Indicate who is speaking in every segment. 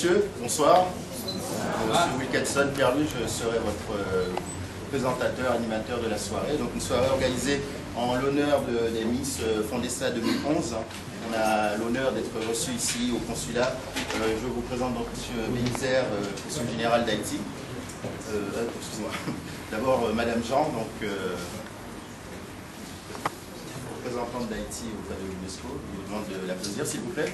Speaker 1: messieurs, bonsoir. Monsieur Wilkinson Pierre-Louis, je serai votre présentateur, animateur de la soirée. Donc une soirée organisée en l'honneur des Miss Fondessa 2011. On a l'honneur d'être reçu ici au consulat. Je vous présente donc M. Bélizer, consul général d'Haïti. Excusez-moi. D'abord Madame Jean, donc représentante d'Haïti auprès de l'UNESCO. Je vous demande de l'applaudir, s'il vous plaît.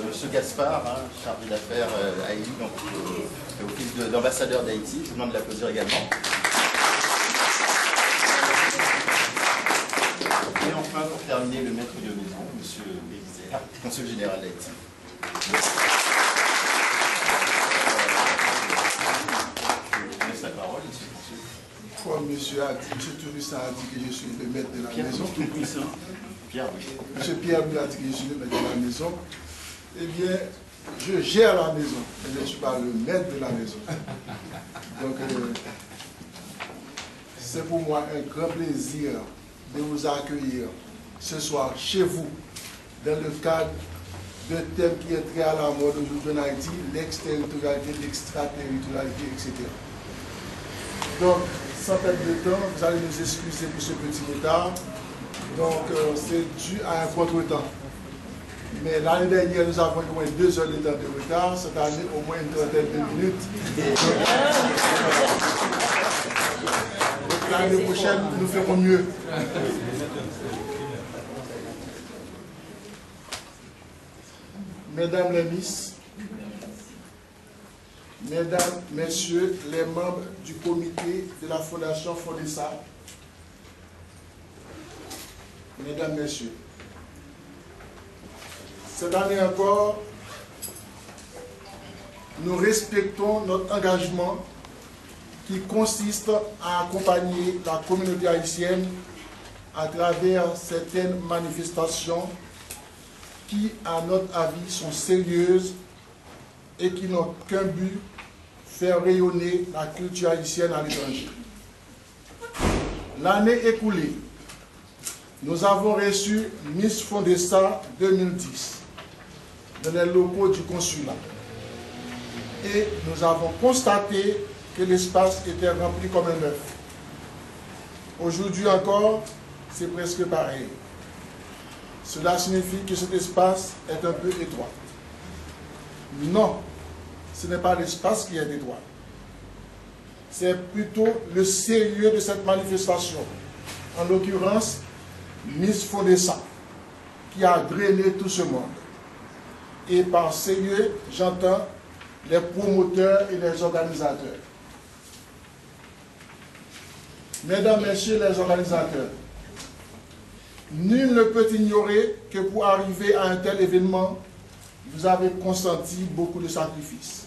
Speaker 1: Monsieur Gaspard, chargé d'affaires Haïti, donc office d'ambassadeur d'Haïti, je vous demande de l'applaudir également. Et enfin, pour terminer, le maître de maison, Monsieur Bélizer, consul général d'Haïti. Je laisse la parole, Monsieur le consul.
Speaker 2: Comme Monsieur Tourissa a dit que je suis le maître de la maison.
Speaker 1: Pierre, oui.
Speaker 2: Monsieur Pierre a dit que je suis le maître de la maison. Eh bien, je gère la maison, mais je ne suis pas le maître de la maison. Donc, c'est pour moi un grand plaisir de vous accueillir ce soir chez vous, dans le cadre d'un thème qui est très à la mode aujourd'hui en Haïti, l'extraterritorialité, l'extraterritorialité, etc. Donc, sans perdre de temps, vous allez nous excuser pour ce petit retard. Donc, c'est dû à un contre-temps. Mais l'année dernière, nous avons au moins 2 heures de temps de retard. Cette année, au moins une trentaine de minutes. Donc, l'année prochaine, nous ferons mieux. Mesdames les Miss, Mesdames, Messieurs, les membres du comité de la Fondation Fondessa, Mesdames, Messieurs, cette année encore, nous respectons notre engagement qui consiste à accompagner la communauté haïtienne à travers certaines manifestations qui, à notre avis, sont sérieuses et qui n'ont qu'un but, faire rayonner la culture haïtienne à l'étranger. L'année écoulée, nous avons reçu Miss Fondessa 2010 dans les locaux du consulat. Et nous avons constaté que l'espace était rempli comme un œuf. Aujourd'hui encore, c'est presque pareil. Cela signifie que cet espace est un peu étroit. Non, ce n'est pas l'espace qui est étroit. C'est plutôt le sérieux de cette manifestation. En l'occurrence, Miss Fondessa, qui a drainé tout ce monde. Et par sérieux, j'entends les promoteurs et les organisateurs. Mesdames, Messieurs les organisateurs, nul ne peut ignorer que pour arriver à un tel événement, vous avez consenti beaucoup de sacrifices.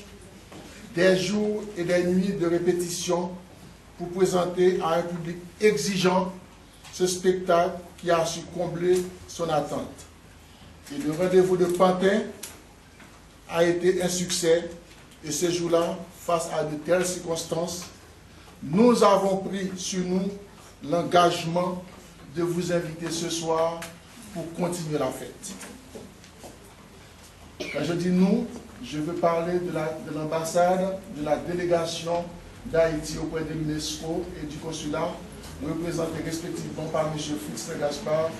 Speaker 2: Des jours et des nuits de répétition pour présenter à un public exigeant ce spectacle qui a su combler son attente. Et le rendez-vous de Pantin a été un succès, et ce jour-là, face à de telles circonstances, nous avons pris sur nous l'engagement de vous inviter ce soir pour continuer la fête. Quand je dis nous, je veux parler de l'ambassade, de la délégation d'Haïti auprès de l'UNESCO et du consulat, représentés respectivement par M. Fritz Gaspard,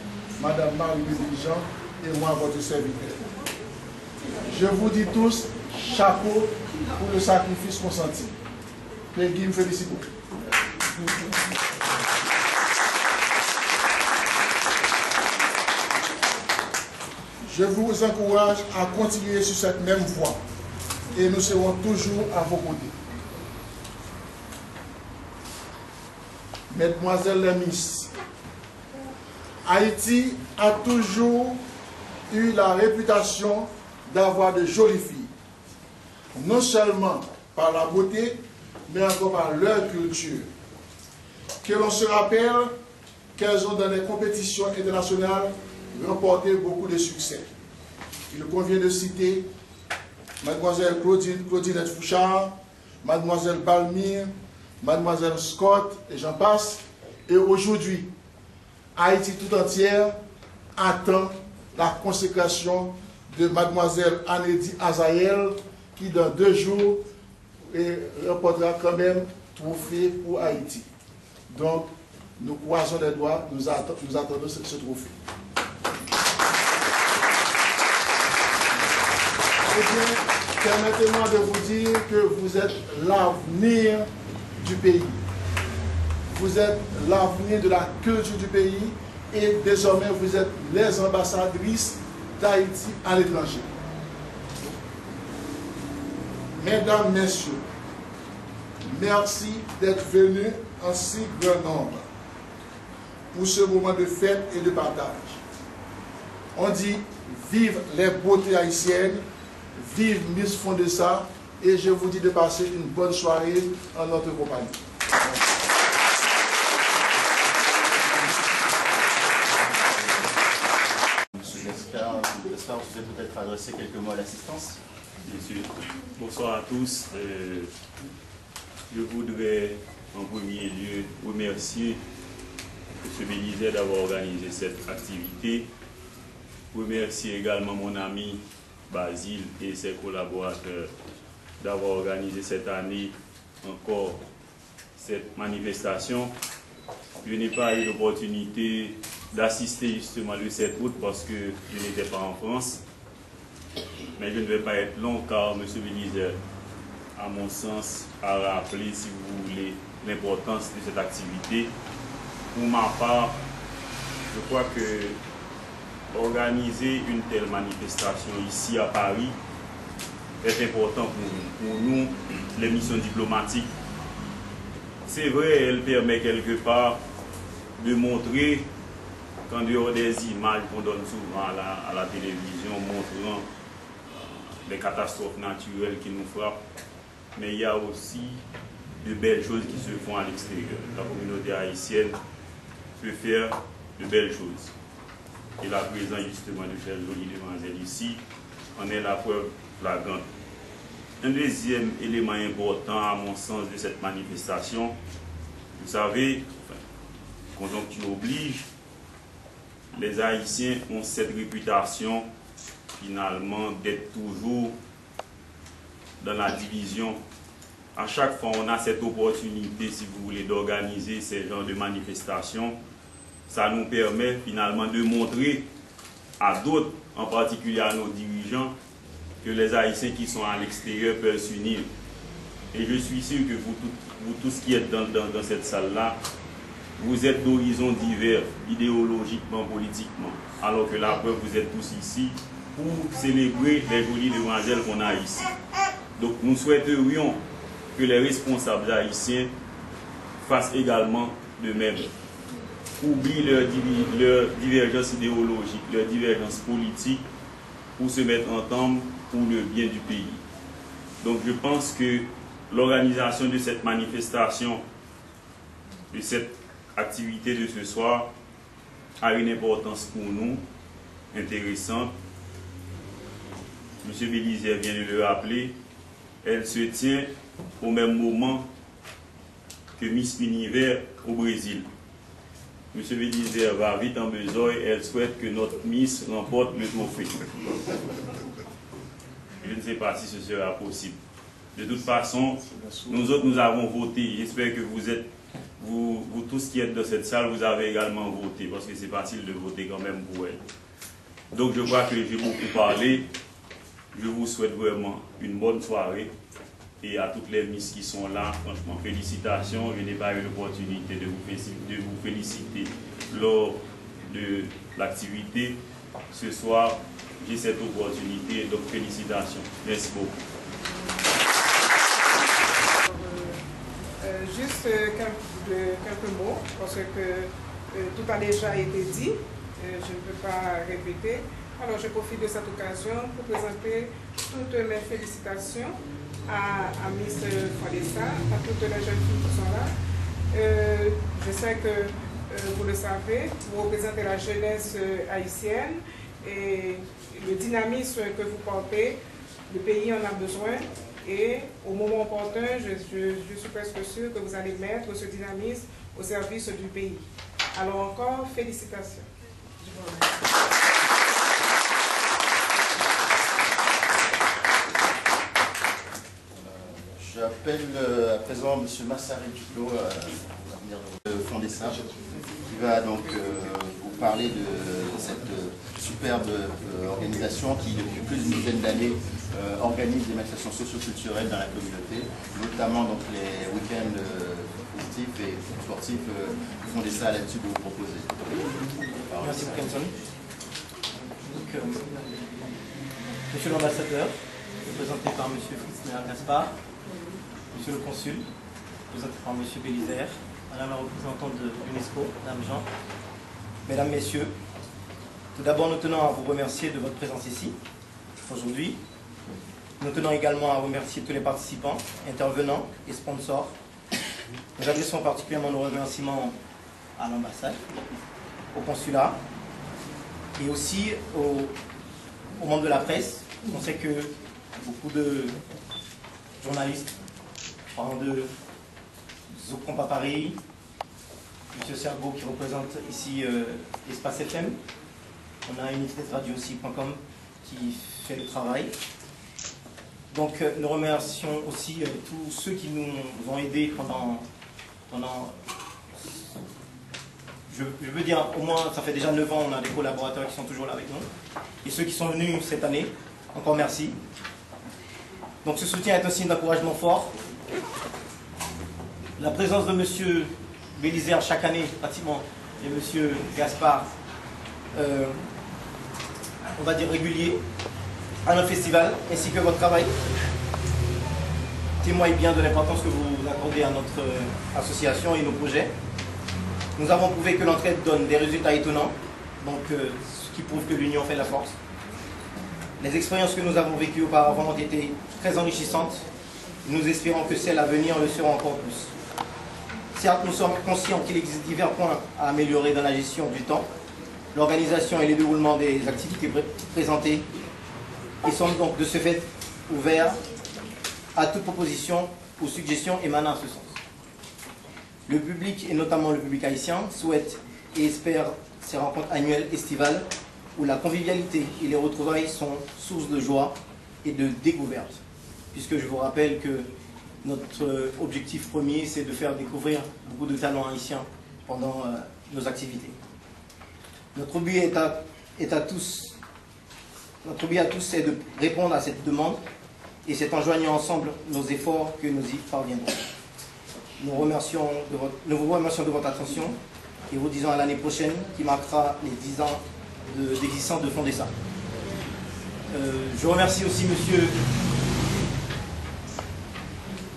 Speaker 2: Mme Marie-Louise Jean et moi, votre serviteur. Je vous dis tous, chapeau pour le sacrifice consenti. Peggy, félicitons. Je vous encourage à continuer sur cette même voie et nous serons toujours à vos côtés. Mesdemoiselles les Miss, Haïti a toujours eu la réputation d'avoir de jolies filles, non seulement par la beauté, mais encore par leur culture. Que l'on se rappelle qu'elles ont dans les compétitions internationales remporté beaucoup de succès. Il convient de citer Mademoiselle Claudinette Fouchard, Mademoiselle Balmire, Mademoiselle Scott, et j'en passe. Et aujourd'hui, Haïti tout entière attend la consécration de mademoiselle Anedi Azaël qui dans 2 jours remportera quand même trophée pour Haïti. Donc, nous croisons les doigts, nous attendons ce trophée. Eh bien, permettez-moi de vous dire que vous êtes l'avenir du pays. Vous êtes l'avenir de la culture du pays et désormais vous êtes les ambassadrices d'Haïti à l'étranger. Mesdames, Messieurs, merci d'être venus en si grand nombre pour ce moment de fête et de partage. On dit vive les beautés haïtiennes, vive Miss Fondessa et je vous dis de passer une bonne soirée en notre compagnie.
Speaker 1: J'espère que vous pouvez peut-être adresser quelques mots à l'assistance.
Speaker 3: Bien sûr. Bonsoir à tous. Je voudrais en premier lieu remercier M. Bélizer d'avoir organisé cette activité. Remercier également mon ami Basile et ses collaborateurs d'avoir organisé cette année encore cette manifestation. Je n'ai pas eu l'opportunité d'assister justement le 7 août parce que je n'étais pas en France. Mais je ne vais pas être long car M. Bélizer, à mon sens, a rappelé, si vous voulez, l'importance de cette activité. Pour ma part, je crois que organiser une telle manifestation ici à Paris est important pour nous, les missions diplomatiques. C'est vrai, elle permet quelque part de montrer qu'en dehors des images qu'on donne souvent à la télévision montrant les catastrophes naturelles qui nous frappent, mais il y a aussi de belles choses qui se font à l'extérieur. La communauté haïtienne peut faire de belles choses. Et la présence justement de chères jolies demoiselles ici en est la preuve flagrante. Un deuxième élément important à mon sens de cette manifestation, vous savez, conjoncture oblige, les Haïtiens ont cette réputation finalement d'être toujours dans la division. À chaque fois on a cette opportunité, si vous voulez, d'organiser ces genres de manifestations. Ça nous permet finalement de montrer à d'autres, en particulier à nos dirigeants, que les Haïtiens qui sont à l'extérieur peuvent s'unir. Et je suis sûr que vous tous qui êtes dans cette salle-là, vous êtes d'horizons divers, idéologiquement, politiquement, alors que la preuve, vous êtes tous ici pour célébrer les jolies demoiselles qu'on a ici. Donc nous souhaiterions que les responsables haïtiens fassent également de même. Oublient leur divergence idéologique, leur divergence politique pour se mettre ensemble pour le bien du pays. Donc je pense que l'organisation de cette manifestation, de cette activité de ce soir, a une importance pour nous, intéressante. M. Bélizer vient de le rappeler, elle se tient au même moment que Miss Univers au Brésil. M. Bélizer va vite en besogne, elle souhaite que notre Miss remporte le trophée. Je ne sais pas si ce sera possible. De toute façon, nous autres, nous avons voté. J'espère que vous tous qui êtes dans cette salle, vous avez également voté, parce que c'est facile de voter quand même pour elle. Donc je crois que j'ai beaucoup parlé. Je vous souhaite vraiment une bonne soirée. Et à toutes les Miss qui sont là, franchement, félicitations. Je n'ai pas eu l'opportunité de vous féliciter lors de l'activité. Ce soir, j'ai cette opportunité, donc félicitations. Merci beaucoup.
Speaker 4: Juste quelques mots, parce que tout a déjà été dit, je ne peux pas répéter. Alors je profite de cette occasion pour présenter toutes mes félicitations à Miss Fondessa, à toutes les jeunes filles qui sont là. Je sais que vous le savez, vous représentez la jeunesse haïtienne et le dynamisme que vous portez, le pays en a besoin. Et au moment opportun, je suis presque sûre que vous allez mettre ce dynamisme au service du pays. Alors encore, félicitations. Je vous remercie.
Speaker 1: J'appelle à présent M. Massaré Picot, de Fondessa, qui va donc vous parler de cette superbe organisation qui, depuis plus d'une dizaine d'années, organise des manifestations socio-culturelles dans la communauté, notamment donc les week-ends festifs et sportifs. Fondessa, là-dessus, que vous proposez.
Speaker 5: Merci beaucoup. Monsieur l'ambassadeur, représenté par M. Fritz Gaspard, Monsieur le consul, représenté par M. Bélisaire, Madame la représentante de l'UNESCO, Madame Jean, Mesdames, Messieurs, tout d'abord nous tenons à vous remercier de votre présence ici, aujourd'hui. Nous tenons également à remercier tous les participants, intervenants et sponsors. Nous adressons particulièrement nos remerciements à l'ambassade, au consulat et aussi aux membres de la presse. On sait que beaucoup de journalistes, parlant de Zocompa Paris, M. Sergo qui représente ici Espace FM, on a une internet radio aussi.com qui fait le travail. Donc nous remercions aussi tous ceux qui nous ont aidés pendant je veux dire, au moins ça fait déjà 9 ans, on a des collaborateurs qui sont toujours là avec nous. Et ceux qui sont venus cette année, encore merci. Donc ce soutien est un signe d'encouragement fort. La présence de M. Bélisaire chaque année, pratiquement, et M. Gaspard, on va dire régulier, à notre festival, ainsi que votre travail, témoigne bien de l'importance que vous accordez à notre association et nos projets. Nous avons prouvé que l'entraide donne des résultats étonnants, donc ce qui prouve que l'union fait la force. Les expériences que nous avons vécues auparavant ont été très enrichissantes. Nous espérons que celles à venir le seront encore plus. Certes, nous sommes conscients qu'il existe divers points à améliorer dans la gestion du temps, l'organisation et le déroulement des activités présentées, et sommes donc de ce fait ouverts à toute proposition ou suggestion émanant à ce sens. Le public, et notamment le public haïtien, souhaite et espère ces rencontres annuelles estivales où la convivialité et les retrouvailles sont source de joie et de découverte. Puisque je vous rappelle que notre objectif premier, c'est de faire découvrir beaucoup de talents haïtiens pendant nos activités. Notre but à tous, c'est de répondre à cette demande et c'est en joignant ensemble nos efforts que nous y parviendrons. Nous vous remercions de votre attention et vous disons à l'année prochaine qui marquera les 10 ans d'existence de Fondessa. Je remercie aussi M.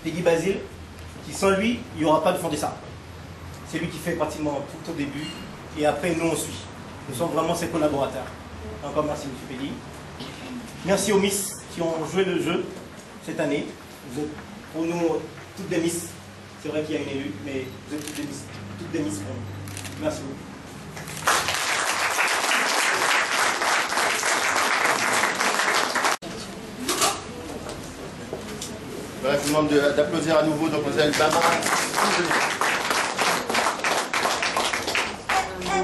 Speaker 5: Peggy Basile, qui sans lui, il n'y aura pas de Fondessa. C'est lui qui fait pratiquement tout au début et après nous on suit. Nous sommes vraiment ses collaborateurs. Encore merci M. Peggy. Merci aux Miss qui ont joué le jeu cette année. Vous êtes pour nous toutes des Miss. C'est vrai qu'il y a une élue, mais vous êtes toutes des Miss pour nous. Merci beaucoup.
Speaker 1: Voilà, je vous demande d'applaudir à nouveau donc Mme Bama.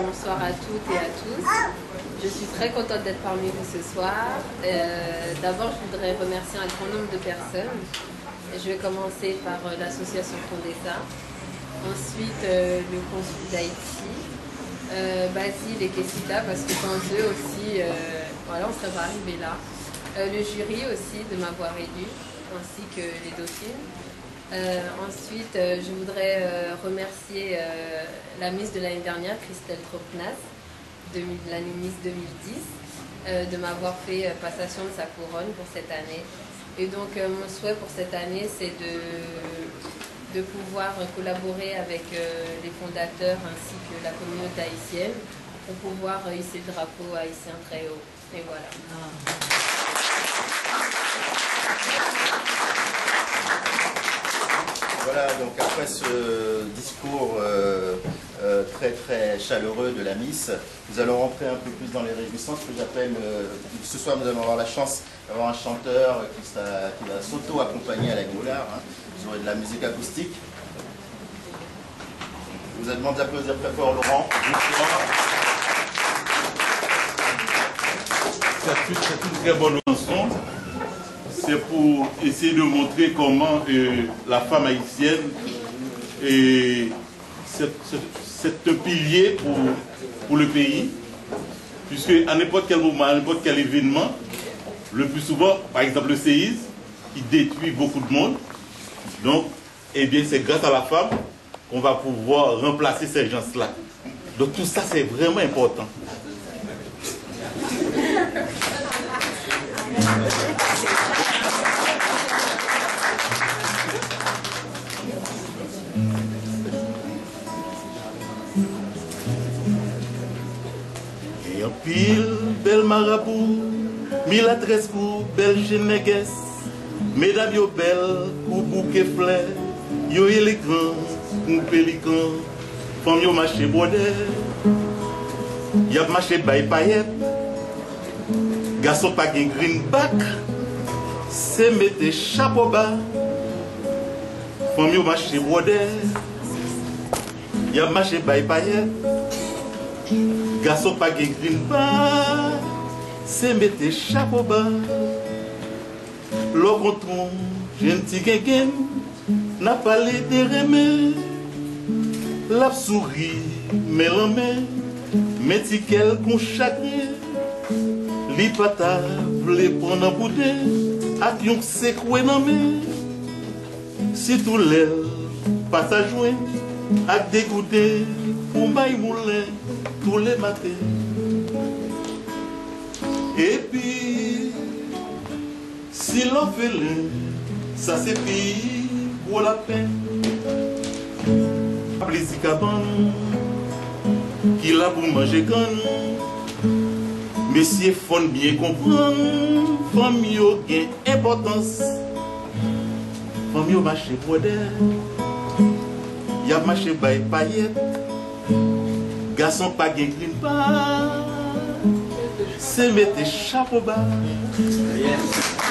Speaker 6: Bonsoir à toutes et à tous. Je suis très contente d'être parmi vous ce soir. D'abord, je voudrais remercier un grand nombre de personnes. Je vais commencer par l'association Fondessa, ensuite le consul d'Haïti, Basile et Kessida, parce que sans eux aussi, voilà, on ne serait pas arrivé là. Le jury aussi de m'avoir élu, ainsi que les dauphines. Ensuite, je voudrais remercier la Miss de l'année dernière, Christelle Tropnas, l'année Miss 2010, de m'avoir fait passation de sa couronne pour cette année. Et donc mon souhait pour cette année, c'est de pouvoir collaborer avec les fondateurs ainsi que la communauté haïtienne pour pouvoir hisser le drapeau haïtien très haut. Et voilà.
Speaker 1: Voilà, donc après ce discours très chaleureux de la Miss, nous allons rentrer un peu plus dans les réjouissances que j'appelle, ce soir nous allons avoir la chance d'avoir un chanteur qui va s'auto-accompagner à la gaulard, hein. Vous aurez de la musique acoustique. vous demande d'applaudir très fort Laurent.
Speaker 7: C'est une très bonne chanson. C'est pour essayer de montrer comment la femme haïtienne c'est un pilier pour le pays, puisque à n'importe quel moment, à n'importe quel événement, le plus souvent, par exemple le séisme, il détruit beaucoup de monde. Donc, eh bien, c'est grâce à la femme qu'on va pouvoir remplacer ces gens-là. Donc tout ça, c'est vraiment important. Et en pile, belle marabout, mille adresses pour belle genéguesse, mesdames yo belle, pour bouquet fleurs, yo élégant, ou pélican, femme yo marché border, y'a marché bay paillette, garçon pas gen greenback, c'est mettre chapeau bas, femme yo marché border, y'a marché bay paillette, garçon pas gen greenback, c'est mettre chapeau bas. L'on rencontre, gentil quelqu'un, n'a pas les dérémés. La souris, mais la main, mais si quelqu'un chagrin, li pata, vle prendre un boudin, à qui on sait quoi non mais. Si tout l'air passe à jouer, à dégoûter, pour maille moulin, tous les matins. Et puis, si l'on fait l'un, ça c'est pire pour la peine. Plaisir cabane, qui l'a pour manger canne. Messieurs font bien comprendre, famille gain importance. Famille marché pour d'air, y a marché by paillette. Garçon pas gain clean pas, c'est mettre chapeau bas. Yes.